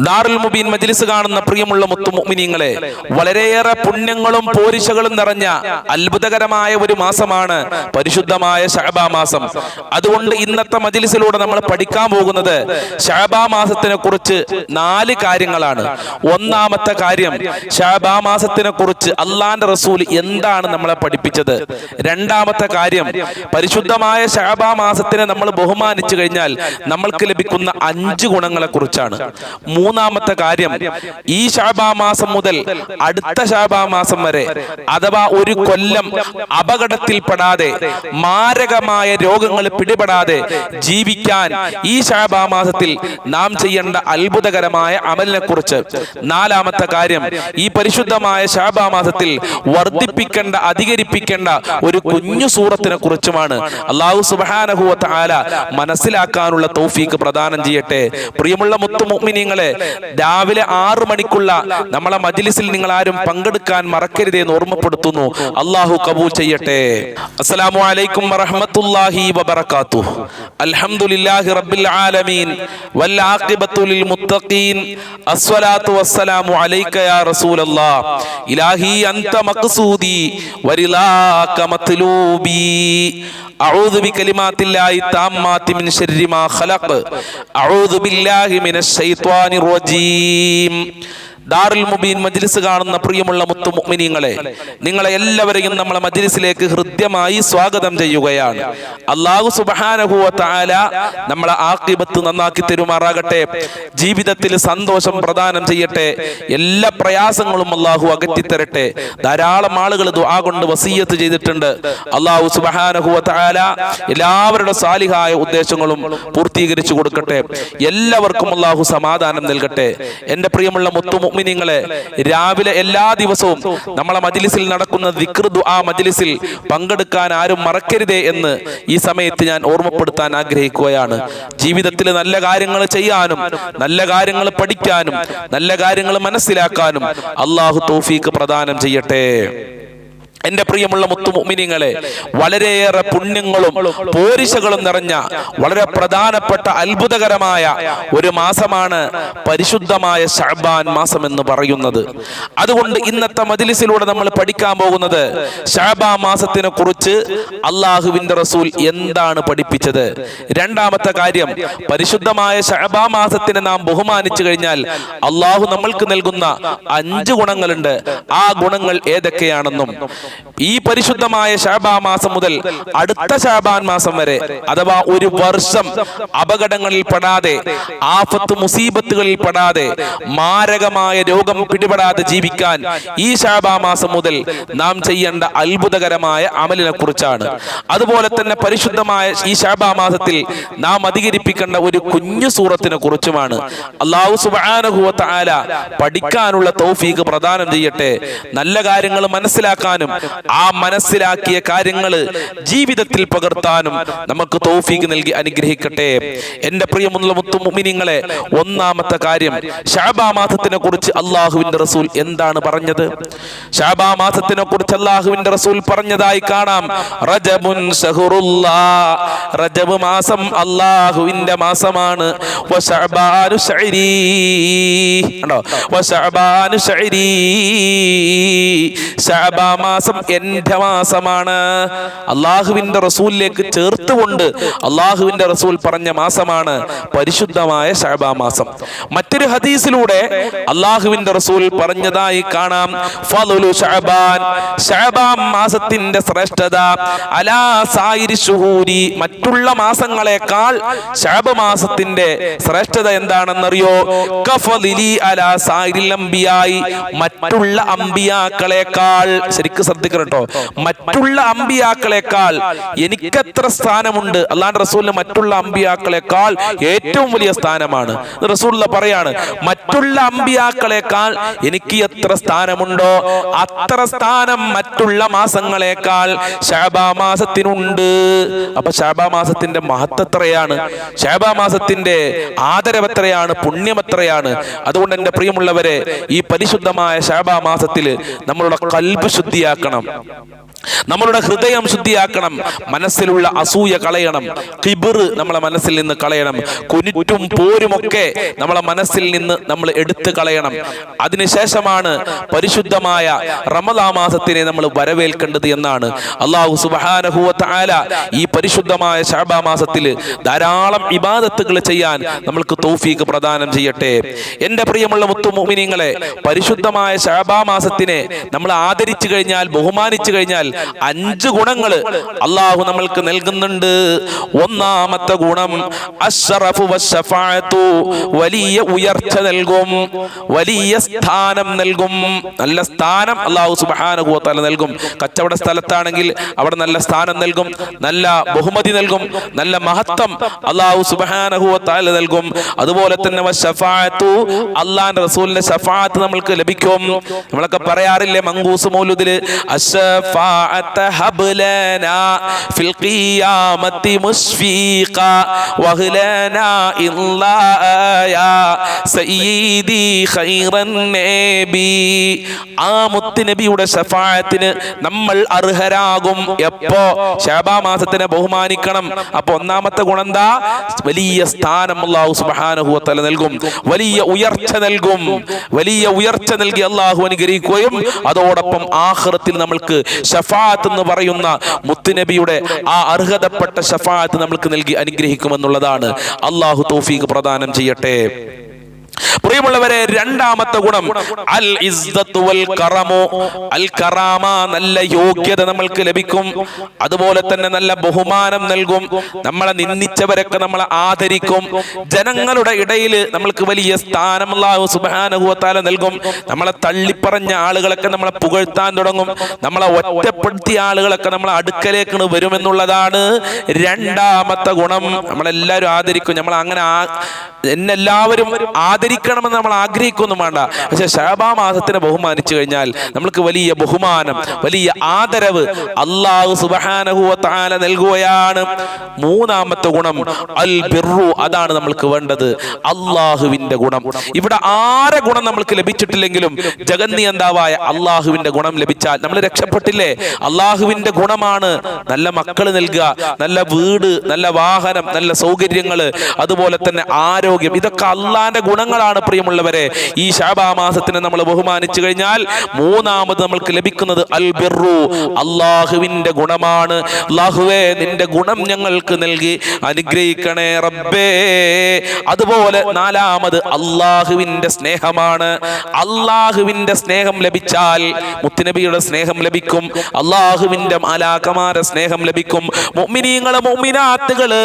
ദാറുൽ മുബീൻ മജ്ലിസ് കാണുന്ന പ്രിയമുള്ള മുത്തുമുഅ്മിനീങ്ങളെ, വളരെയേറെ പുണ്യങ്ങളും പോരിശകളും നിറഞ്ഞ അത്ഭുതകരമായ ഒരു മാസമാണ് പരിശുദ്ധമായ ശഅബാൻ മാസം. അതുകൊണ്ട് ഇന്നത്തെ മജ്ലിസിലൂടെ നമ്മൾ പഠിക്കാൻ പോകുന്നത് ശഅബാൻ മാസത്തിനെ കുറിച്ച് 4 കാര്യങ്ങളാണ്. ഒന്നാമത്തെ കാര്യം, ശഅബാൻ മാസത്തിനെ കുറിച്ച് അള്ളാന്റെ റസൂൽ എന്താണ് നമ്മളെ പഠിപ്പിച്ചത്. രണ്ടാമത്തെ കാര്യം, പരിശുദ്ധമായ ശഅബാൻ മാസത്തിനെ നമ്മൾ ബഹുമാനിച്ചു കഴിഞ്ഞാൽ നമ്മൾക്ക് ലഭിക്കുന്ന 5 ഗുണങ്ങളെ കുറിച്ചാണ്. മൂന്നാമത്തെ കാര്യം, ഈ ശഅബാൻ മാസം മുതൽ അടുത്ത ശഅബാൻ മാസം വരെ അഥവാ ഒരു കൊല്ലം അപകടത്തിൽപ്പെടാതെ മാരകമായ രോഗങ്ങൾ പിടിപെടാതെ ജീവിക്കാൻ ഈ ശഅബാൻ മാസത്തിൽ നാം ചെയ്യേണ്ട അത്ഭുതകരമായ അമലിനെ കുറിച്ച്. നാലാമത്തെ കാര്യം, ഈ പരിശുദ്ധമായ ശഅബാൻ മാസത്തിൽ വർദ്ധിപ്പിക്കേണ്ട അധികരിപ്പിക്കേണ്ട ഒരു കുഞ്ഞു സൂറത്തിനെ കുറിച്ചുമാണ്. അല്ലാഹു സുബ്ഹാനഹു വ തആല മനസ്സിലാക്കാനുള്ള തൗഫീഖ് പ്രദാനം ചെയ്യട്ടെ. പ്രിയമുള്ള മുത്തുമുഅ്മിനീങ്ങളെ, രാവിലെ 6 മണിക്കുള്ള നമ്മളെ മജ്ലിസിൽ നിങ്ങൾ ആരും പങ്കെടുക്കാൻ മറക്കരുതേ എന്ന് ഓർമ്മപ്പെടുത്തുന്നു. അല്ലാഹു കബൂൽ ചെയ്യട്ടെ. അസ്സലാമു അലൈക്കും വറഹ്മത്തുള്ളാഹി വബറകാതുഹു. അൽഹംദുലില്ലാഹി റബ്ബിൽ ആലമീൻ വൽ ആഖിബത്തു ലിൽ മുത്തഖീൻ. അസ്സലാത്തു വസ്സലാമു അലൈക യാ റസൂലല്ലാഹ്. ഇലാഹി അൻത മഖ്സൂദി വരിലാക മത്ലൂബി. അഊദു ബികലിമാത്തില്ലാഹി തമ്മാത്തി മിൻ ശർരി മാ ഖലഖ്. അഊദു ബില്ലാഹി മിനശ് ശൈത്വാനിർ റജീം. ദാറുൽ മുബീൻ മജ്ലിസ് കാണുന്ന പ്രിയമുള്ള മുത്തുമുഅ്മിനീങ്ങളെ, നിങ്ങളെ എല്ലാവരെയും നമ്മളെ മജ്ലിസിലേക്ക് ഹൃദ്യമായി സ്വാഗതം ചെയ്യുകയാണ്. അല്ലാഹു സുബ്ഹാനഹു വ തആല നമ്മളെ ആഖിബത്ത് നന്നാക്കി തരുമാറാകട്ടെ. ജീവിതത്തിൽ സന്തോഷം പ്രദാനം ചെയ്യട്ടെ. എല്ലാ പ്രയാസങ്ങളും അല്ലാഹു അകറ്റിത്തരട്ടെ. ധാരാളം ആളുകൾ ദുആ കൊണ്ട് വസിയ്യത്ത് ചെയ്തിട്ടുണ്ട്. അല്ലാഹു സുബ്ഹാനഹു വ തആല എല്ലാവരുടെ സാലിഹായ ഉദ്ദേശങ്ങളും പൂർത്തീകരിച്ചു കൊടുക്കട്ടെ. എല്ലാവർക്കും അല്ലാഹു സമാധാനം നൽകട്ടെ. എൻ്റെ പ്രിയമുള്ള മുത്തുമുഅ്മിനീങ്ങളെ, രാവിലെ എല്ലാ ദിവസവും നമ്മളെ മജ്ലിസിൽ നടക്കുന്ന ദിക്ർ ദുആ മജ്ലിസിൽ പങ്കെടുക്കാൻ ആരും മറക്കരുതേ എന്ന് ഈ സമയത്ത് ഞാൻ ഓർമ്മപ്പെടുത്താൻ ആഗ്രഹിക്കുകയാണ്. ജീവിതത്തിൽ നല്ല കാര്യങ്ങൾ ചെയ്യാനും നല്ല കാര്യങ്ങൾ പഠിക്കാനും നല്ല കാര്യങ്ങൾ മനസ്സിലാക്കാനും അല്ലാഹു തൗഫീഖ് പ്രദാനം ചെയ്യട്ടെ. എന്റെ പ്രിയമുള്ള മുത്തുമുഅ്മിനീങ്ങളെ, വളരെയേറെ പുണ്യങ്ങളും പോരിശകളും നിറഞ്ഞ വളരെ പ്രധാനപ്പെട്ട അത്ഭുതകരമായ ഒരു മാസമാണ് പരിശുദ്ധമായ ശഅബാൻ മാസം എന്ന് പറയുന്നത്. അതുകൊണ്ട് ഇന്നത്തെ മജ്ലിസിലൂടെ നമ്മൾ പഠിക്കാൻ പോകുന്നത് ശഅബാൻ മാസത്തിനെ കുറിച്ച് അല്ലാഹുവിന്റെ റസൂൽ എന്താണ് പഠിപ്പിച്ചത്. രണ്ടാമത്തെ കാര്യം, പരിശുദ്ധമായ ശഅബാൻ മാസത്തിനെ നാം ബഹുമാനിച്ചു കഴിഞ്ഞാൽ അല്ലാഹു നമ്മൾക്ക് നൽകുന്ന 5 ഗുണങ്ങളുണ്ട്. ആ ഗുണങ്ങൾ ഏതൊക്കെയാണെന്നും ഈ പരിശുദ്ധമായ ശഅബാൻ മാസം മുതൽ അടുത്ത ശഅബാൻ മാസം വരെ അഥവാ ഒരു വർഷം അപകടങ്ങളിൽ പെടാതെ ആഫത്ത് മുസീബത്തുകളിൽ പെടാതെ മാരകമായ രോഗം പിടിപെടാതെ ജീവിക്കാൻ ഈ ശഅബാൻ മാസം മുതൽ നാം ചെയ്യേണ്ട അത്ഭുതകരമായ അമലിനെ കുറിച്ചാണ്. അതുപോലെ തന്നെ പരിശുദ്ധമായ ഈ ശഅബാൻ മാസത്തിൽ നാം അധികരിപ്പിക്കേണ്ട ഒരു കുഞ്ഞു സൂറത്തിനെ കുറിച്ചുമാണ്. അല്ലാഹു സുബ്ഹാനഹു വ തആല പഠിക്കാനുള്ള തൗഫീഖ് പ്രദാനം ചെയ്യട്ടെ. നല്ല കാര്യങ്ങൾ മനസ്സിലാക്കാനും ആ മനസ്സിലാക്കിയ കാര്യങ്ങൾ ജീവിതത്തിൽ പകർത്താനും നമുക്ക് തൗഫീഖ് നൽകി അനുഗ്രഹിക്കട്ടെ. എന്റെ പ്രിയമുള്ള മുത്തുമുഅ്മിനീങ്ങളെ, ഒന്നാമത്തെ കാര്യം, ശഅബാൻ മാസത്തിനെ കുറിച്ച് അല്ലാഹുവിന്റെ റസൂൽ എന്താണ് പറഞ്ഞത്. ശഅബാൻ മാസത്തിനെ കുറിച്ച് അല്ലാഹുവിന്റെ റസൂൽ പറഞ്ഞതായി കാണാം. റജബുൻ ശഹറുല്ലാഹ്. റജബ് മാസം അല്ലാഹുവിന്റെ മാസമാണ്. വശഅബാനു ശഅരി. കണ്ടോ? വശഅബാനു ശഅരി. ശഅബാൻ മാസം എന്റെ മാസമാണ്. അള്ളാഹുവിന്റെ റസൂലിലേക്ക് ചേർത്തുകൊണ്ട് അള്ളാഹുവിന്റെ റസൂൽ പറഞ്ഞ മാസമാണ് പരിശുദ്ധമായ ശഅബാൻ മാസം. മറ്റൊരു ഹദീസിലൂടെ അള്ളാഹുവിന്റെ റസൂൽ പറഞ്ഞതായി കാണാം. ഫളു ശഅബാൻ. ശഅബാൻ മാസത്തിന്റെ ശ്രേഷ്ഠത അലാ സായിരി ശുഹൂരി. മറ്റുള്ള മാസങ്ങളെക്കാൾ ശഅബാൻ മാസത്തിന്റെ ശ്രേഷ്ഠത എന്താണെന്നറിയോ? കഫളിലി അലാ സായിരിൽ അംബിയായി. മറ്റുള്ള അംബിയാക്കളെക്കാൾ, ശരിക്കും ശ്രദ്ധിക്കണം കേട്ടോ, മറ്റുള്ള അമ്പിയാക്കളെക്കാൾ എനിക്കെത്ര സ്ഥാനമുണ്ട്. അല്ലാഹുവിന്റെ റസൂലിന് മറ്റുള്ള അമ്പിയാക്കളെക്കാൾ ഏറ്റവും വലിയ സ്ഥാനമാണ്. റസൂലുള്ള പറയാണ്, മറ്റുള്ള അമ്പിയാക്കളെക്കാൾ എനിക്ക് എത്ര സ്ഥാനമുണ്ടോ അത്ര സ്ഥാനം മറ്റുള്ള മാസങ്ങളെക്കാൾ ശഅബാൻ മാസത്തിനുണ്ട്. അപ്പൊ ശഅബാൻ മാസത്തിന്റെ മഹത്വം എത്രയാണ്, ശഅബാൻ മാസത്തിന്റെ ആദരവ് എത്രയാണ്, പുണ്യം എത്രയാണ്. അതുകൊണ്ട് എന്റെ പ്രിയമുള്ളവരെ, ഈ പരിശുദ്ധമായ ശഅബാൻ മാസത്തിൽ നമ്മളുടെ ഖൽബ് ശുദ്ധിയാക്കണം. നമ്മളുടെ ഹൃദയം ശുദ്ധിയാക്കണം, മനസ്സിലുള്ള അസൂയ കളയണം, കിബിർ നമ്മളെ മനസ്സിൽ നിന്ന് കളയണം, കുനിറ്റും പോരുമൊക്കെ നമ്മളെ മനസ്സിൽ നിന്ന് നമ്മൾ എടുത്തു കളയണം. അതിനുശേഷമാണ് പരിശുദ്ധമായ റമദാൻ മാസത്തിനെ നമ്മൾ വരവേൽക്കേണ്ടത് എന്നാണ്. അല്ലാഹു സുബ്ഹാനഹു വ തആല ഈ പരിശുദ്ധമായ ശഅബാൻ മാസത്തിൽ ധാരാളം ഇബാദത്തുകൾ ചെയ്യാൻ നമ്മൾക്ക് തൗഫീഖ് പ്രദാനം ചെയ്യട്ടെ. എൻ്റെ പ്രിയമുള്ള മുത്തു മുഅ്മിനീങ്ങളെ, പരിശുദ്ധമായ ശഅബാൻ മാസത്തിനെ നമ്മൾ ആദരിച്ചു കഴിഞ്ഞാൽ, ബഹുമാനിച്ചു കഴിഞ്ഞാൽ 5 ഗുണങ്ങൾ അല്ലാഹു നമ്മൾക്ക് നൽകുന്നുണ്ട്. ഒന്നാമത്തെ ഗുണം അശ്റഫു വശഫാഅത്തു, വലിയ ഉയർച്ച നൽകും, വലിയ സ്ഥാനം നൽകും. നല്ല സ്ഥാനം അല്ലാഹു സുബ്ഹാനഹു വ തആല നൽകും. കച്ചവട സ്ഥലത്താണെങ്കിൽ അവിടെ നല്ല സ്ഥാനം നൽകും, നല്ല ബഹുമതി നൽകും, നല്ല മഹത്വം അല്ലാഹു സുബ്ഹാനഹു വ തആല നൽകും. അതുപോലെ തന്നെ വശഫാഅത്തു, അല്ലാഹുവിന്റെ റസൂലിന്റെ ശഫാഅത്ത് നമ്മൾക്ക് ലഭിക്കും. നമ്മളൊക്കെ പറയാറില്ലേ മങ്കൂസ് മൗലൂദിൽ, هب لنا في القيامة مشفيقا وهلنا إلا يا سيدي خير النبي. ആ മുത്ത് നബിയുടെ ശഫാഅത്തിന് നമ്മൾ അർഹരാകും. എപ്പോ? ശഅബാൻ മാസത്തിനെ ബഹുമാനിക്കണം. അപ്പൊ ഒന്നാമത്തെ ഗുണം എന്താ? വലിയ സ്ഥാനം അല്ലാഹു സുബ്ഹാനഹു വ തആല നൽകും, വലിയ ഉയർച്ച നൽകും. വലിയ ഉയർച്ച നൽകി അല്ലാഹു അനുഗ്രഹിക്കുകയും അതോടൊപ്പം ആഖിറത്തിൽ നമ്മൾക്ക് ശഫാഅത്ത് എന്ന് പറയുന്ന മുത്തുനബിയുടെ ആ അർഹതപ്പെട്ട ശഫാഅത്ത് നമ്മൾക്ക് നൽകി അനുഗ്രഹിക്കുമെന്നുള്ളതാണ്. അല്ലാഹു തൗഫീഖ് പ്രദാനം ചെയ്യട്ടെ. പ്രിയമുള്ളവരെ, രണ്ടാമത്തെ ഗുണം അൽ ഇസ്സത്തു വൽ കറമു, അൽ കറാമ, നല്ല യോഗ്യത നമ്മൾക്ക് ലഭിക്കും. അതുപോലെ തന്നെ നല്ല ബഹുമാനം നൽകും. നമ്മളെ നിന്ദിച്ചവരൊക്കെ നമ്മളെ ആദരിക്കും. ജനങ്ങളുടെ ഇടയിൽ നമ്മൾക്ക് വലിയ സ്ഥാനം അല്ലാഹു സുബ്ഹാനഹു വ തആല നൽകും. നമ്മളെ തള്ളിപ്പറഞ്ഞ ആളുകളൊക്കെ നമ്മളെ പുകഴ്ത്താൻ തുടങ്ങും. നമ്മളെ ഒറ്റപ്പെടുത്തിയ ആളുകളൊക്കെ നമ്മളെ അടുക്കലേക്ക് വരുമെന്നുള്ളതാണ് രണ്ടാമത്തെ ഗുണം. നമ്മളെല്ലാവരും ആദരിക്കും. നമ്മൾ അങ്ങനെ എന്നെല്ലാവരും ആദരിക്കണമെന്ന് നമ്മൾ ആഗ്രഹിക്കൊന്നും വേണ്ട. പക്ഷെ ശഅബാൻ മാസത്തിനെ ബഹുമാനിച്ചു കഴിഞ്ഞാൽ നമ്മൾക്ക് വലിയ ബഹുമാനം, വലിയ ആദരവ് അല്ലാഹു സുബ്ഹാനഹു വ തആല നൽകുകയാണ്. മൂന്നാമത്തെ ഗുണം അൽ ബിർറു, അതാണ് നമ്മൾക്ക് വേണ്ടത്, അല്ലാഹുവിന്റെ ഗുണം. ഇവിടെ ആരെ ഗുണം നമ്മൾക്ക് ലഭിച്ചിട്ടില്ലെങ്കിലും ജഗന്നിയന്താവായ അല്ലാഹുവിന്റെ ഗുണം ലഭിച്ചാൽ നമ്മൾ രക്ഷപ്പെട്ടില്ലേ. അല്ലാഹുവിന്റെ ഗുണമാണ് നല്ല മക്കൾ നൽകുക, നല്ല വീട്, നല്ല വാഹനം, നല്ല സൗകര്യങ്ങള്, അതുപോലെ തന്നെ ആരോഗ്യം. ഇതൊക്കെ അള്ളാന്റെ ഗുണങ്ങളാണ്. പ്രിയമുള്ളവരെ, ഈ ശഅബാൻ മാസത്തിനെ നമ്മൾ ബഹുമാനിച്ചു കഴിഞ്ഞാൽ മൂന്നാമത് നമ്മൾക്ക് ലഭിക്കുന്നത് അൽ ബിർറു, അല്ലാഹുവിന്റെ ഗുണമാണ്. അല്ലാഹുവേ, നിന്റെ ഗുണം ഞങ്ങൾക്ക് നൽകി അനുഗ്രഹിക്കണേ റബ്ബേ. അതുപോലെ നാലാമത് അല്ലാഹുവിന്റെ സ്നേഹമാണ്. അല്ലാഹുവിന്റെ സ്നേഹം ലഭിച്ചാൽ മുത്തുനബിയുടെ സ്നേഹം ലഭിക്കും, അല്ലാഹുവിന്റെ മാലാഖമാരെ സ്നേഹം ലഭിക്കും, മുഅ്മിനീങ്ങള് മുഅ്മിനാത്തുകള്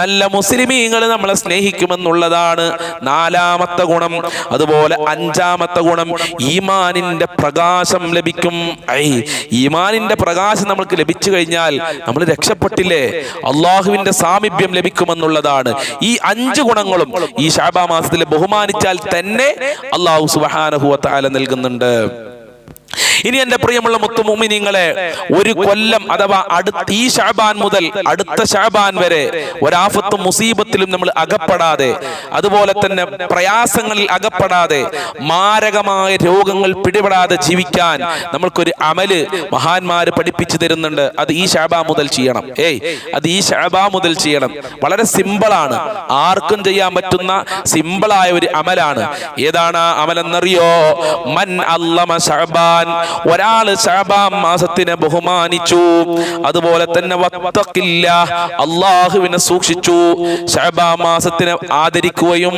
നല്ല മുസ്ലിമീങ്ങള് നമ്മളെ സ്നേഹിക്കുമെന്നുള്ളതാണ് നാലാമത്തെ ഗുണം. അതുപോലെ അഞ്ചാമത്തെ ഗുണം ഈമാനിന്റെ പ്രകാശം ലഭിക്കും. ഈമാനിന്റെ പ്രകാശം നമ്മൾക്ക് ലഭിച്ചു കഴിഞ്ഞാൽ നമ്മൾ രക്ഷപ്പെട്ടില്ലേ, അള്ളാഹുവിന്റെ സാമീപ്യം ലഭിക്കുമെന്നുള്ളതാണ്. ഈ 5 ഗുണങ്ങളും ഈ ശഅബാൻ മാസത്തിൽ ബഹുമാനിച്ചാൽ തന്നെ അല്ലാഹു സുബ്ഹാനഹു വ തആല നൽകുന്നുണ്ട്. ഇനി എന്റെ പ്രിയമുള്ള മുത്തുമുഅ്മിനീങ്ങളെ, ഒരു കൊല്ലം അഥവാ ഈ ശഅബാൻ മുതൽ അടുത്ത ശഅബാൻ വരെ ഒരാഫത്തും മുസീബത്തിലും നമ്മൾ അകപ്പെടാതെ, അതുപോലെ തന്നെ പ്രയാസങ്ങളിൽ അകപ്പെടാതെ, മാരകമായ രോഗങ്ങൾ പിടിപെടാതെ ജീവിക്കാൻ നമ്മൾക്കൊരു അമല് മഹാന്മാര് പഠിപ്പിച്ചു തരുന്നുണ്ട്. അത് ഈ ശഅബാൻ മുതൽ ചെയ്യണം. അത് ഈ ശഅബാൻ മുതൽ ചെയ്യണം. വളരെ സിമ്പിളാണ്, ആർക്കും ചെയ്യാൻ പറ്റുന്ന സിമ്പിളായ ഒരു അമലാണ്. ഏതാണ് ആ അമലെന്നറിയോ? മൻ അല്ലമ ശഅബാൻ, ഒരാൾ ശഅബാൻ മാസത്തിനെ ബഹുമാനിച്ചു, അതുപോലെ തന്നെ വത്തഖില്ലാഹ്, അല്ലാഹുവിനെ സൂക്ഷിച്ചു, ശഅബാൻ മാസത്തിനെ ആദരിക്കുകയും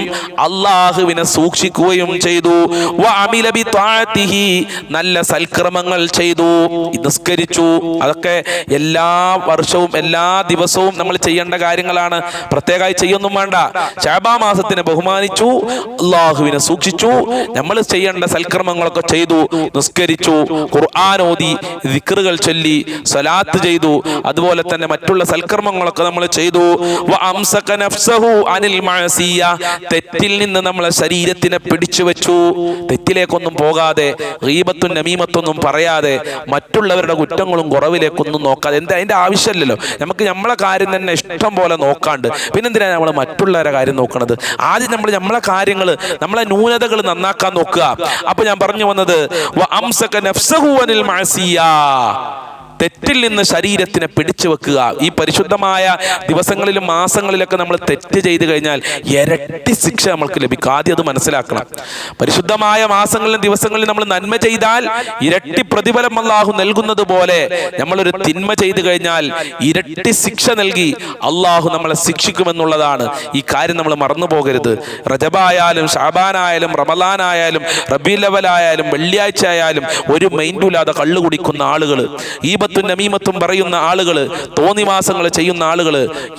അല്ലാഹുവിനെ സൂക്ഷിക്കുകയും ചെയ്തു, വഅമില ബിത്വാഅതിഹി, നല്ല സൽക്രമങ്ങൾ ചെയ്തു, നിസ്കരിച്ചു. അതൊക്കെ എല്ലാ വർഷവും എല്ലാ ദിവസവും നമ്മൾ ചെയ്യേണ്ട കാര്യങ്ങളാണ്, പ്രത്യേകമായി ചെയ്യൊന്നും വേണ്ട. ശഅബാൻ മാസത്തിനെ ബഹുമാനിച്ചു, അല്ലാഹുവിനെ സൂക്ഷിച്ചു, നമ്മൾ ചെയ്യേണ്ട സൽക്രമങ്ങളൊക്കെ ചെയ്തു, നിസ്കരിച്ചു, ഖുർആൻ ഓതി, ദിക്റുകൾ ചൊല്ലി, സ്വലാത്ത് ചെയ്തു, അതുപോലെ തന്നെ മറ്റുള്ള സൽക്കർമ്മങ്ങളൊക്കെ നമ്മൾ ചെയ്തു. വഅംസക നഫ്സഹു അനിൽ മഅസിയ, തെറ്റിൽ നിന്ന് നമ്മളെ ശരീരത്തിനെ പിടിച്ചു വെച്ചു, തെറ്റിലേക്കൊന്നും പോകാതെ, ഗീബത്തും നമീമത്തൊന്നും പറയാതെ, മറ്റുള്ളവരുടെ കുറ്റങ്ങളും കുറവിലേക്കൊന്നും നോക്കാതെ. എന്താ അതിന്റെ ആവശ്യമില്ലല്ലോ, നമുക്ക് നമ്മളെ കാര്യം തന്നെ ഇഷ്ടം പോലെ നോക്കാണ്ട് പിന്നെന്തിനാണ് നമ്മൾ മറ്റുള്ളവരുടെ കാര്യം നോക്കണത്? ആദ്യം നമ്മൾ നമ്മളെ കാര്യങ്ങൾ, നമ്മളെ ന്യൂനതകൾ നന്നാക്കാൻ നോക്കുക. അപ്പൊ ഞാൻ പറഞ്ഞു വന്നത് തെറ്റിൽ നിന്ന് ശരീരത്തിനെ പിടിച്ചു വെക്കുക. ഈ പരിശുദ്ധമായ ദിവസങ്ങളിലും മാസങ്ങളിലൊക്കെ നമ്മൾ തെറ്റ് ചെയ്തു കഴിഞ്ഞാൽ ഇരട്ടി ശിക്ഷ നമ്മൾക്ക് ലഭിക്കും. ആദ്യം അത് മനസ്സിലാക്കണം. പരിശുദ്ധമായ മാസങ്ങളിലും ദിവസങ്ങളിലും നമ്മൾ നന്മ ചെയ്താൽ ഇരട്ടി പ്രതിഫലം അല്ലാഹു നൽകുന്നത് പോലെ നമ്മളൊരു തിന്മ ചെയ്തു കഴിഞ്ഞാൽ ഇരട്ടി ശിക്ഷ നൽകി അല്ലാഹു നമ്മളെ ശിക്ഷിക്കുമെന്നുള്ളതാണ്. ഈ കാര്യം നമ്മൾ മറന്നു പോകരുത്. റജബായാലും ഷാബാനായാലും റമളാനായാലും റബീഉൽ അവ്വലായാലും വെള്ളിയാഴ്ച ആയാലും ഒരു മൈൻഡുമില്ലാതെ കള്ളു കുടിക്കുന്ന ആളുകൾ, ഈബത്തും നമീമത്തും പറയുന്ന ആളുകൾ, തോന്നിവാസങ്ങൾ ചെയ്യുന്ന ആളുകൾ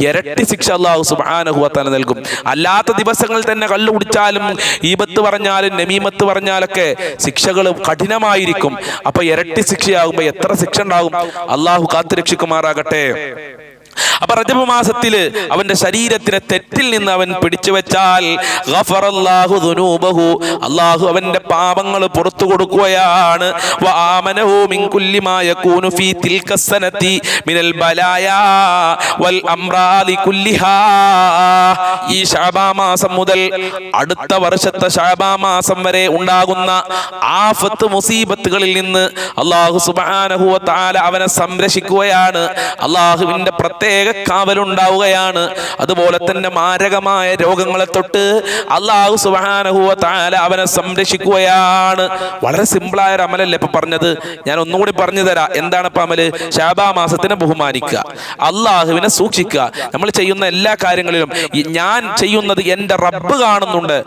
ഇരട്ടി ശിക്ഷ അല്ലാഹു സുബ്ഹാനഹു വ തആല നൽകും. അല്ലാത്ത ദിവസങ്ങളിൽ തന്നെ കള്ളു കുടിച്ചാലും ഈബത്ത് പറഞ്ഞാലും നമീമത്ത് പറഞ്ഞാലൊക്കെ ശിക്ഷകൾ കഠിനമായിരിക്കും. അപ്പൊ ഇരട്ടി ശിക്ഷയാകുമ്പോ എത്ര ശിക്ഷ ഉണ്ടാകും? അല്ലാഹു കാത്തുരക്ഷിക്കുമാറാകട്ടെ. അപ്പൊ റജബ് മാസത്തില് അവന്റെ ശരീരത്തിനെ തെറ്റിൽ നിന്ന് അവൻ പിടിച്ചു വെച്ചാൽ ഗഫറല്ലാഹു ദുനൂബഹു, അല്ലാഹു അവന്റെ പാപങ്ങൾ പുറത്തു കൊടുക്കുകയാണ്. വആമനഹു മിൻ കുല്ലി മാ യകൂനു ഫീ തിൽക സനതി മിനൽ ബലായാ വൽ അംറാദി കുല്ലിഹാ. ഈ ശഅബാൻ മാസം മുതൽ അടുത്ത വർഷത്തെ ശഅബാൻ മാസം വരെ ഉണ്ടാകുന്ന ആഫത്ത് മുസീബത്തുകളിൽ നിന്ന് അല്ലാഹു സുബ്ഹാനഹു വ തആല അവനെ സംരക്ഷിക്കുകയാണ്. അല്ലാഹുവിന്റെ പ്രത്യേക കാവലുണ്ടാവുകയാണ്. അതുപോലെ തന്നെ മാരകമായ രോഗങ്ങളെ തൊട്ട് അല്ലാഹു സുബ്ഹാനഹു വ തആല അവനെ സംരക്ഷിക്കുകയാണ്. വളരെ സിമ്പിളായ ഒരു അമലല്ലേ ഇപ്പൊ പറഞ്ഞത്? ഞാൻ ഒന്നുകൂടി പറഞ്ഞു തരാം. എന്താണ് ഇപ്പൊ അമല്? ശഅബാൻ മാസത്തിനെ ബഹുമാനിക്കുക, അല്ലാഹുവിനെ സൂക്ഷിക്കുക. നമ്മൾ ചെയ്യുന്ന എല്ലാ കാര്യങ്ങളിലും ഞാൻ ചെയ്യുന്നത് എൻ്റെ റബ്ബ് കാണുന്നുണ്ട്,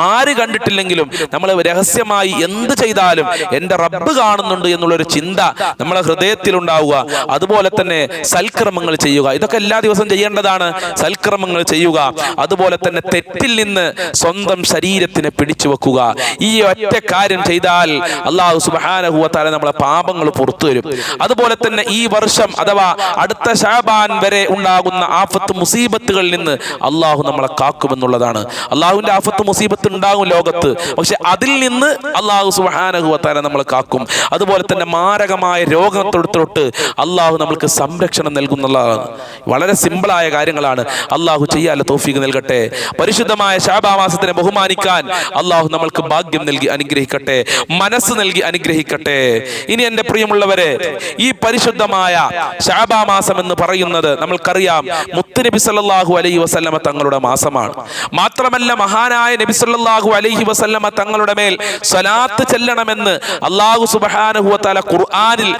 ആര് കണ്ടിട്ടില്ലെങ്കിലും നമ്മൾ രഹസ്യമായി എന്ത് ചെയ്താലും എൻ്റെ റബ്ബ് കാണുന്നുണ്ട് എന്നുള്ളൊരു ചിന്ത നമ്മളെ ഹൃദയത്തിൽ ഉണ്ടാവുക. അതുപോലെ തന്നെ സൽക്രമങ്ങൾ ചെയ്യുക. ഇതൊക്കെ എല്ലാ ദിവസവും ചെയ്യേണ്ടതാണ്. സൽക്രമങ്ങൾ ചെയ്യുക. അതുപോലെ തന്നെ തെറ്റിൽ നിന്ന് സ്വന്തം ശരീരത്തിനെ പിടിച്ചു വെക്കുക. ഈ ഒറ്റ കാര്യം ചെയ്താൽ അല്ലാഹു സുബ്ഹാനഹു വ തആല നമ്മളെ പാപങ്ങൾ പുറത്തു വരും. അതുപോലെ തന്നെ ഈ വർഷം അഥവാ അടുത്ത ശഅബാൻ വരെ ഉണ്ടാകുന്ന ആഫത്ത് മുസീബത്തുകളിൽ നിന്ന് അല്ലാഹു നമ്മളെ കാക്കുമെന്നുള്ളതാണ്. അല്ലാഹുവിന്റെ ആഫത്ത് മുസീബത്ത് ഉണ്ടാകും ലോകത്ത്, പക്ഷെ അതിൽ നിന്ന് അല്ലാഹു സുബ്ഹാനഹു വ തആല നമ്മളെ കാക്കും. അതുപോലെ തന്നെ മാരകമായ രോഗത്തൊട്ട് അല്ലാഹു നമ്മൾക്ക് സംരക്ഷണം നൽകുന്നതാണ്. വളരെ സിമ്പിളായ കാര്യങ്ങളാണ്. അല്ലാഹു ചെയ്യാനുള്ള തൗഫീഖ് നൽകട്ടെ. പരിശുദ്ധമായ ശഅബാൻ മാസത്തിനെ ബഹുമാനിക്കാൻ അല്ലാഹു നമ്മൾക്ക് ഭാഗ്യം നൽകി അനുഗ്രഹിക്കട്ടെ, മനസ്സ് നൽകി അനുഗ്രഹിക്കട്ടെ. ഇനി എൻ്റെ പ്രിയമുള്ളവരെ, ഈ പരിശുദ്ധമായ ശഅബാൻ മാസം എന്ന് പറയുന്നത് നമ്മൾക്കറിയാം മുത്തുനബി സല്ലല്ലാഹു അലൈഹി വസല്ലമ തങ്ങളുടെ മാസമാണ്. മാത്രമല്ല മഹാനായ നബി സല്ലല്ലാഹു അലൈഹി വസല്ലമ തങ്ങളുടെ മേൽ സ്വലാത്ത് ചെല്ലണമെന്ന് അല്ലാഹു സുബ്ഹാനഹു വ തആല ഖുർആനിൽ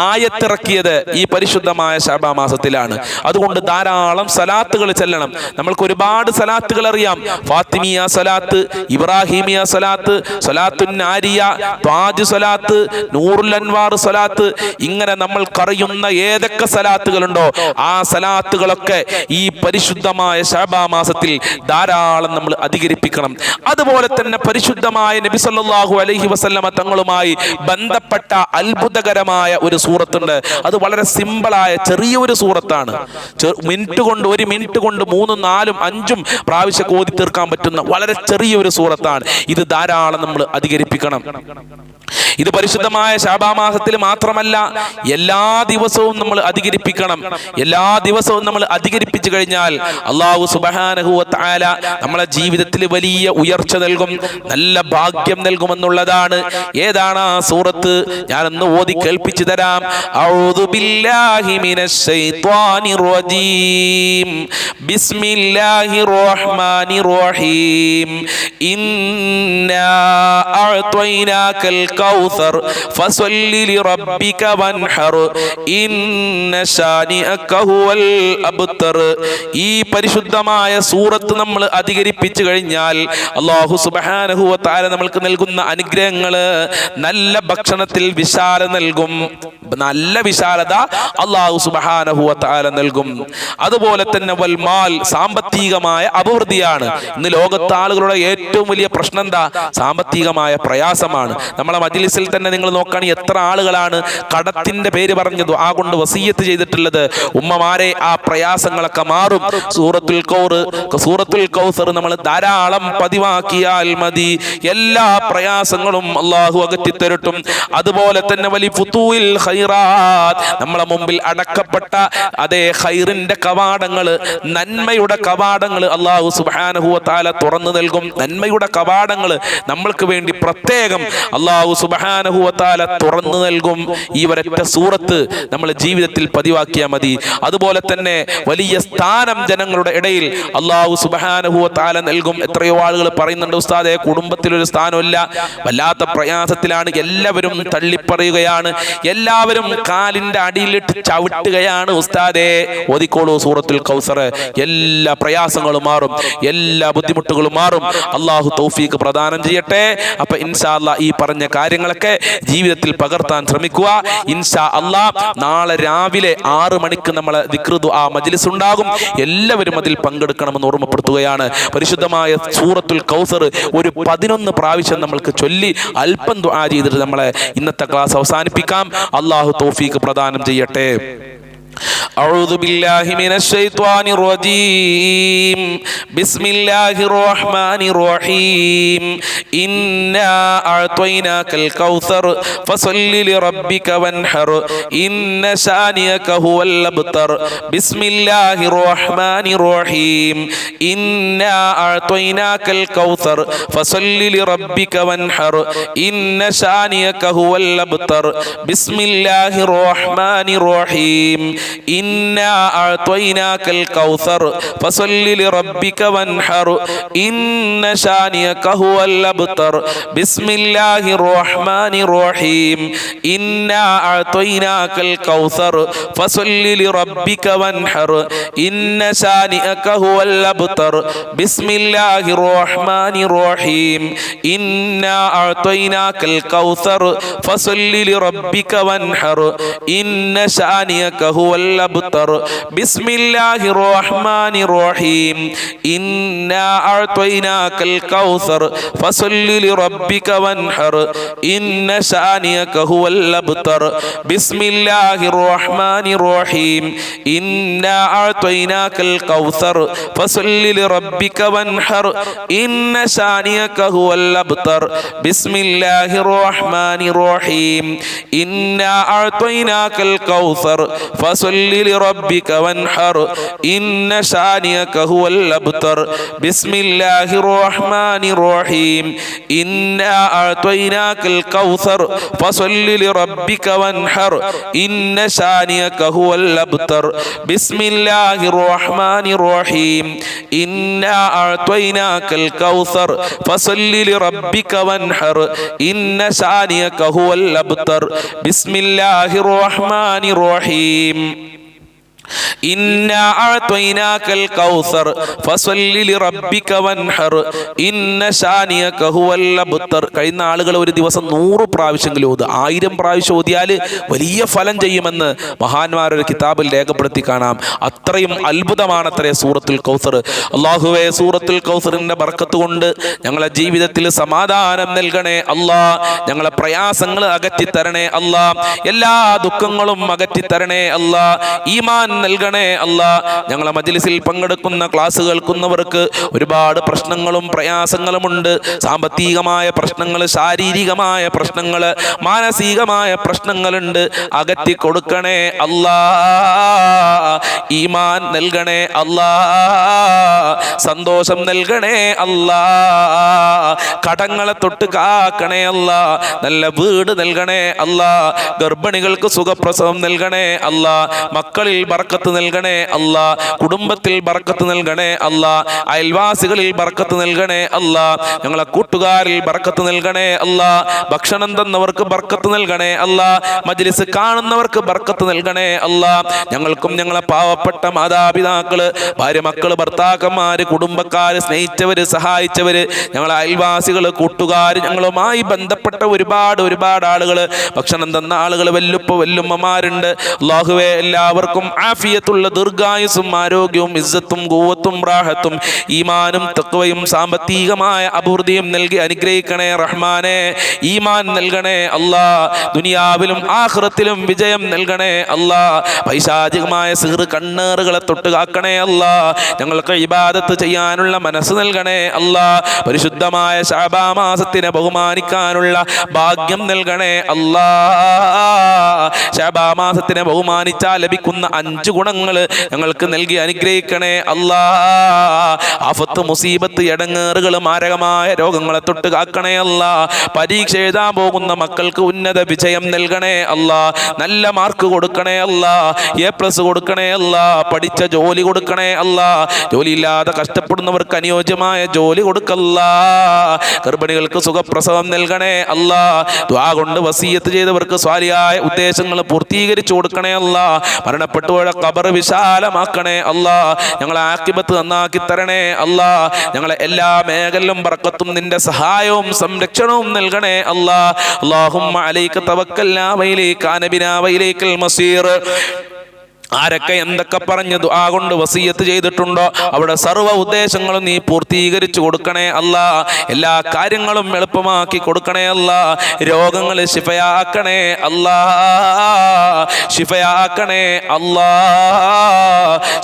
ആയത്തിറക്കിയത് ഈ പരിശുദ്ധമായ ശഅബാൻ മാസത്തിലാണ്. അതുകൊണ്ട് ധാരാളം സലാത്തുകൾ ചെല്ലണം. നമ്മൾക്ക് ഒരുപാട് സലാത്തുകൾ അറിയാം. ഫാത്തിമിയ സലാത്ത്, ഇബ്രാഹിമിയ സലാത്ത്, സലാത്തുൻ നാരിയ, ത്വാജ് സലാത്ത്, നൂറുൽ അൻവാർ സലാത്ത്, ഇങ്ങനെ നമ്മൾക്കറിയുന്ന ഏതൊക്കെ സലാത്തുകളുണ്ടോ ആ സലാത്തുകളൊക്കെ ഈ പരിശുദ്ധമായ ശഅബാൻ മാസത്തിൽ ധാരാളം നമ്മൾ അധികരിപ്പിക്കണം. അതുപോലെ തന്നെ പരിശുദ്ധമായ നബി സല്ലല്ലാഹു അലൈഹി വസല്ലമ തങ്ങളുമായി ബന്ധപ്പെട്ട അത്ഭുതകരമായ ഒരു സൂറത്തുണ്ട്. അത് വളരെ സിമ്പിളായ ചെറിയൊരു സൂറത്താണ്. ഒരു മിനിറ്റ് കൊണ്ട് 3, 4, 5 പ്രാവശ്യം ഓതി തീർക്കാൻ പറ്റുന്ന വളരെ ചെറിയൊരു സൂറത്താണ്. ഇത് ധാരാളം നമ്മൾ അധികരിപ്പിക്കണം. ഇത് പരിശുദ്ധമായ ശഅബാൻ മാസത്തിൽ മാത്രമല്ല, എല്ലാ ദിവസവും നമ്മൾ അധികരിപ്പിക്കണം. എല്ലാ ദിവസവും നമ്മൾ അധികരിപ്പിച്ചു കഴിഞ്ഞാൽ അല്ലാഹു സുബ്ഹാനഹു വ തആല നമ്മളെ ജീവിതത്തിൽ വലിയ ഉയർച്ച നൽകും, നല്ല ഭാഗ്യം നൽകുമെന്നുള്ളതാണ്. ഏതാണ് ആ സൂറത്ത്? ഞാനൊന്ന് ഓതി കേൾപ്പിച്ചു തരാം. അഊദു ബില്ലാഹി മിനശ് ശൈത്വാനിർ റജീം. ബിസ്മില്ലാഹിർ റഹ്മാനിർ റഹീം. ഇന്നാ അഅ്തൈനാകൽ കൗസർ ഫസല്ലി ലിറബ്ബിക വൻഹർ ഇന്ന ശാനിഅക ഹുവൽ അബ്തർ. ഈ പരിശുദ്ധമായ സൂറത്ത് നമ്മൾ അധികരിപ്പിച്ചു കഴിഞ്ഞാൽ അല്ലാഹു സുബ്ഹാനഹു വ തആല നമ്മൾക്ക് നൽകുന്ന അനുഗ്രഹങ്ങൾ, നല്ല ഭക്ഷണത്തിൽ വിശാലത നൽകും, നല്ല വിശാലത അല്ലാഹു സുബ്ഹാനഹു വ തആല നൽകും. അതുപോലെ തന്നെ വൽ മാൽ, സാമ്പത്തികമായ അഭിവൃദ്ധിയാണ്. ഇന്ന് ലോകത്തെ ആളുകളുടെ ഏറ്റവും വലിയ പ്രശ്നം എന്താ? സാമ്പത്തികമായ പ്രയാസമാണ്. നമ്മളെ മജ്ലിസിൽ തന്നെ നിങ്ങൾ നോക്കുകയാണെങ്കിൽ എത്ര ആളുകളാണ് കടത്തിന്റെ പേര് പറഞ്ഞത് ആ കൊണ്ട് വസിയത്ത് ചെയ്തിട്ടുള്ളത്. ഉമ്മമാരെ, ആ പ്രയാസങ്ങളൊക്കെ മാറും. സൂറത്തുൽ കൗസർ നമ്മൾ ധാരാളം പതിവാക്കിയാൽ മതി, എല്ലാ പ്രയാസങ്ങളും അല്ലാഹു അകറ്റി തരട്ടും. അതുപോലെ തന്നെ വലി ഫുതൂഇൽ ഖൈറാത്ത്, നമ്മളെ മുമ്പിൽ അടക്കപ്പെട്ട അതേ ഖൈറിന്റെ കവാടങ്ങൾ, നന്മയുടെ കവാടങ്ങൾ അല്ലാഹു സുബ്ഹാനഹു വ തആല തുറന്നു നൽകും. നന്മയുടെ കവാടങ്ങൾ നമ്മൾക്ക് വേണ്ടി പ്രത്യേകം അല്ലാഹു സുബ്ഹാനഹു വ തആല തുറന്നു നൽകും. ഈ ഒരൊറ്റ സൂറത്ത് നമ്മൾ ജീവിതത്തിൽ പതിവാക്കിയാൽ മതി. അതുപോലെ തന്നെ വലിയ സ്ഥാനം ജനങ്ങളുടെ ഇടയിൽ അല്ലാഹു സുബ്ഹാനഹു വ തആല നൽകും. എത്രയോ ആളുകൾ പറയുന്നുണ്ട്, ഉസ്താദേ കുടുംബത്തിലൊരു സ്ഥാനമില്ല, വല്ലാത്ത പ്രയാസത്തിലാണ്, എല്ലാവരും തള്ളിപ്പറയുകയാണ്, എല്ലാവരും കാലിന്റെ അടിയിലിട്ട് ചവിട്ടുകയാണ്. ഉസ്താദേ ഓതിക്കോളൂ സൂറത്തുൽ കൗസർ, എല്ലാ പ്രയാസങ്ങളും മാറും, എല്ലാ ബുദ്ധിമുട്ടുകളും മാറും. അല്ലാഹു തൗഫീഖ് പ്രദാനം ചെയ്യട്ടെ. അപ്പൊ ഇൻഷാ അല്ലാഹ് ഈ പറഞ്ഞ കാര്യങ്ങളൊക്കെ ജീവിതത്തിൽ പകർത്താൻ ശ്രമിക്കുക. ഇൻഷാ അല്ലാഹ് നാളെ രാവിലെ 6 മണിക്ക് നമ്മളെ ദിക്ർ ദുആ മജ്ലിസ് ഉണ്ടാകും. എല്ലാവരും അതിൽ പങ്കെടുക്കണമെന്ന് ഓർമ്മപ്പെടുത്തുകയാണ്. പരിശുദ്ധമായ സൂറത്തുൽ കൗസർ ഒരു 11 പ്രാവശ്യം നമ്മൾക്ക് ചൊല്ലി അല്പം ദുആ ചെയ്തിട്ട് നമ്മളെ ഇന്നത്തെ ക്ലാസ് അവസാനിപ്പിക്കാം. അല്ലാഹു തൗഫീഖ് പ്രദാനം ചെയ്യട്ടെ. أعوذ بالله من الشيطان الرجيم. بسم الله الرحمن الرحيم. إنا أعطيناك الكوثر فصل لربك وانحر إن شانئك هو الأبتر. بسم الله الرحمن الرحيم. إنا أعطيناك الكوثر فصل لربك وانحر إن شانئك هو الأبتر. بسم الله الرحمن الرحيم. إنا أعطيناك الكوثر فصل لربك وانحر إن شانئك هو الأبتر. بسم الله الرحمن الرحيم. إنا أعطيناك الكوثر فصل لربك وانحر إن شانئك هو الأبتر. بسم الله الرحمن الرحيم. إنا أعطيناك الكوثر فصل لربك وانحر إن شانئك هو الأبتر. بسم الله الرحمن الرحيم. إنا أعطيناك الكوثر فصل لربك وانحر إن شانئك هو الأبتر. بسم الله الرحمن الرحيم. إنا أعطيناك الكوثر فصل لربك وانحر إن شانئك هو الأبتر. بسم الله الرحمن الرحيم. إنا أعطيناك الكوثر فصل لربك وانحر إن شانئك هو الأبتر. بسم الله الرحمن الرحيم. إنا أعطيناك الكوثر فصل لربك وانحر إن شانئك هو الأبتر. بسم الله الرحمن الرحيم. إنا أعطيناك الكوثر فصل لربك وانحر إن شانئك هو الأبتر. بسم الله الرحمن الرحيم. إنا أعطيناك الكوثر فصل لربك وانحر إن شانئك هو الأبتر. കഴിഞ്ഞ ആളുകൾ ഒരു ദിവസം 100 പ്രാവശ്യമെങ്കിലും ഓതുക. 1000 പ്രാവശ്യം ഓതിയാൽ വലിയ ഫലം ചെയ്യുമെന്ന് മഹാന്മാരൊരു കിതാബിൽ രേഖപ്പെടുത്തി കാണാം. അത്രയും അത്ഭുതമാണത്രേ സൂറത്തുൽ കൗസർ. അല്ലാഹുവേ, സൂറത്തുൽ കൗസറിന്റെ ബർക്കത്ത് കൊണ്ട് ഞങ്ങളെ ജീവിതത്തിൽ സമാധാനം നൽകണേ അല്ലാ. ഞങ്ങളെ പ്രയാസങ്ങൾ അകറ്റി തരണേ അല്ലാ. എല്ലാ ദുഃഖങ്ങളും അകറ്റി തരണേ അല്ലാ. ഈമാൻ നൽകണേ അല്ലാ. ഞങ്ങളെ മജ്ലിസിൽ പങ്കെടുക്കുന്ന ക്ലാസ് കേൾക്കുന്നവർക്ക് ഒരുപാട് പ്രശ്നങ്ങളും പ്രയാസങ്ങളുമുണ്ട്. സാമ്പത്തികമായ പ്രശ്നങ്ങൾ, ശാരീരികമായ പ്രശ്നങ്ങൾ, മാനസികമായ പ്രശ്നങ്ങളുണ്ട്. അകറ്റി കൊടുക്കണേ അല്ലാ. ഈമാൻ നൽകണേ അല്ലാ. സന്തോഷം നൽകണേ അല്ലാ. കടങ്ങളെ തൊട്ട് കാക്കണേ അല്ലാ. നല്ല വീട് നൽകണേ അല്ലാ. ഗർഭിണികൾക്ക് സുഖപ്രസവം നൽകണേ അല്ലാ. മക്കളിൽ ബർക്കത്ത് നൽകണേ അല്ലാ. കുടുംബത്തിൽ ബർക്കത്ത് നൽകണേ അല്ലാ. അയൽവാസികളിൽ ബർക്കത്ത് നൽകണേ അല്ലാ. ഞങ്ങളെ കൂട്ടുകാരിൽ ബർക്കത്ത് നൽകണേ അല്ലാ. ഭക്ഷണം തന്നവർക്ക് ബർക്കത്ത് നൽകണേ അല്ലാ. മജ്ലിസ് കാണുന്നവർക്ക് ബർക്കത്ത് നൽകണേ അല്ലാ. ഞങ്ങൾക്കും ഞങ്ങളെ പാവപ്പെട്ട മാതാപിതാക്കള്, ഭാര്യ, മക്കള്, ഭർത്താക്കന്മാര്, കുടുംബക്കാര്, സ്നേഹിച്ചവര്, സഹായിച്ചവര്, ഞങ്ങളെ അയൽവാസികള്, കൂട്ടുകാര്, ഞങ്ങളുമായി ബന്ധപ്പെട്ട ഒരുപാട് ആളുകള്, ഭക്ഷണം തന്ന ആളുകൾ, വല്ലുപ്പ വല്ലുമ്മമാരുണ്ട്. അല്ലാഹുവേ, എല്ലാവർക്കും ആഫിയത്തുള്ള ദീർഘായുസ്സും ആരോഗ്യവും ഇസ്സത്തും ഖുവ്വത്തും റാഹത്തും ഈമാനും തഖ്വയും സാമ്പത്തികമായ അഭിവൃദ്ധിയും നൽകി അനുഗ്രഹിക്കണേ റഹ്മാനെ. ഈമാൻ നൽകണേ അല്ലാ, ദുനിയാവിലും ആഖിറത്തിലും വിജയം നൽകണേ അല്ലാ. പൈശാചികമായ സിഹ്ർ കണ്ണേറുകളെ തൊട്ട് കാക്കണേ അല്ലാ. ഞങ്ങൾക്ക് ഇബാദത്ത് ചെയ്യാനുള്ള മനസ്സ് നൽകണേ അല്ലാ. പരിശുദ്ധമായ ശഅബാൻ മാസത്തിനെ ബഹുമാനിക്കാനുള്ള ഭാഗ്യം നൽകണേ അല്ലാ. ശഅബാൻ മാസത്തിനെ ബഹുമാനിച്ചാൽ ലഭിക്കുന്ന 5 ഗുണങ്ങൾ ഞങ്ങൾക്ക് നൽകി അനുഗ്രഹിക്കണേ അല്ലാ. ആഫത്ത്, മുസീബത്ത്, എടങ്ങേറുകൾ, മാരകമായ രോഗങ്ങളെ തൊട്ട് കാക്കണേ അല്ലാ. പരീക്ഷ എഴുതാൻ പോകുന്ന മക്കൾക്ക് ഉന്നത വിജയം നൽകണേ അല്ലാ. നല്ല മാർക്ക് കൊടുക്കണേ അല്ലാ. A+ കൊടുക്കണേ അല്ലാ. പഠിച്ച ജോലി കൊടുക്കണേ അല്ലാ. ജോലിയില്ലാതെ കഷ്ടപ്പെടുന്നവർക്ക് അനുയോജ്യമായ ജോലി കൊടുക്കല്ലാ. ഗർഭിണികൾക്ക് സുഖപ്രസവം നൽകണേ അല്ലാ. ദുആ കൊണ്ട് വസിയത്ത് ചെയ്തവർക്ക് സ്വാലിഹായ ഉദ്ദേശങ്ങൾ പൂർത്തീകരിച്ചു കൊടുക്കണേ അല്ലാ. മരണപ്പെട്ടുപോയ ഖബർ വിശാലമാക്കണേ അല്ലാ. ഞങ്ങളെ ആഖിബത്ത് നന്നാക്കി തരണേ അല്ലാ. ഞങ്ങളെ എല്ലാ മേഖലയിലും ബർക്കത്തും നിന്റെ സഹായവും സംരക്ഷണവും നൽകണേ അല്ലാ. അല്ലാഹുമ്മ അലൈക തവക്കൽനാ വഇലൈക അനബിനാ വഇലൈക്കൽ മസീർ. ആരൊക്കെ എന്തൊക്കെ പറഞ്ഞ് ദുആ കൊണ്ട് വസിയത്ത് ചെയ്തിട്ടുണ്ടോ അവിടെ സർവ്വ ഉദ്ദേശങ്ങളും നീ പൂർത്തീകരിച്ചു കൊടുക്കണേ അല്ലാ. എല്ലാ കാര്യങ്ങളും എളുപ്പമാക്കി കൊടുക്കണേ അല്ലാ. രോഗങ്ങൾ ശിഫയാക്കണേ അല്ലാ. ശിഫയാക്കണേ അല്ലാ.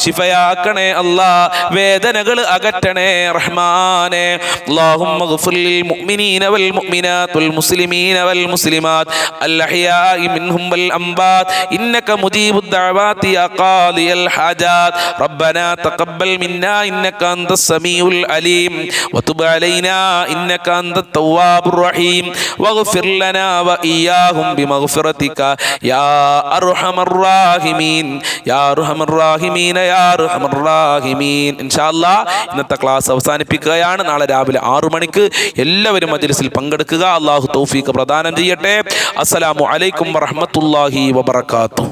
ശിഫയാക്കണേ അല്ലാ. വേദനകൾ അകറ്റണേ റഹ്മാനെ. അല്ലാഹുമ്മ ഗ്ഫിർ ലിൽ മുഅ്മിനീന വൽ മുഅ്മിനാത്ത് വൽ മുസ്ലിമീന വൽ മുസ്ലിമാത്ത് അൽ അഹ്യാഇ മിൻഹും വൽ അംവാത്ത് ഇന്നക മുജീബുദ് ദഅവാതി يا قاضي الحاجات ربنا تقبل منا إنك أنت السميع العليم وتب علينا إنك أنت التواب الرحيم واغفر لنا وإياهم بمغفرتك يا أرحم الراحمين يا أرحم الراحمين يا أرحم الراحمين إن شاء الله ഇന്നത്തെ ക്ലാസ് അവസാനിപ്പിക്കുകയാണ്. നാളെ രാവിലെ 6 മണിക്ക് എല്ലാവരും മജ്‌ലിസിൽ പങ്കെടുക്കുക. അല്ലാഹു തൗഫീഖ് പ്രദാനം ചെയ്യട്ടെ. അസ്സലാമു അലൈക്കും വറഹ്മത്തുള്ളാഹി വബറകാതുഹു.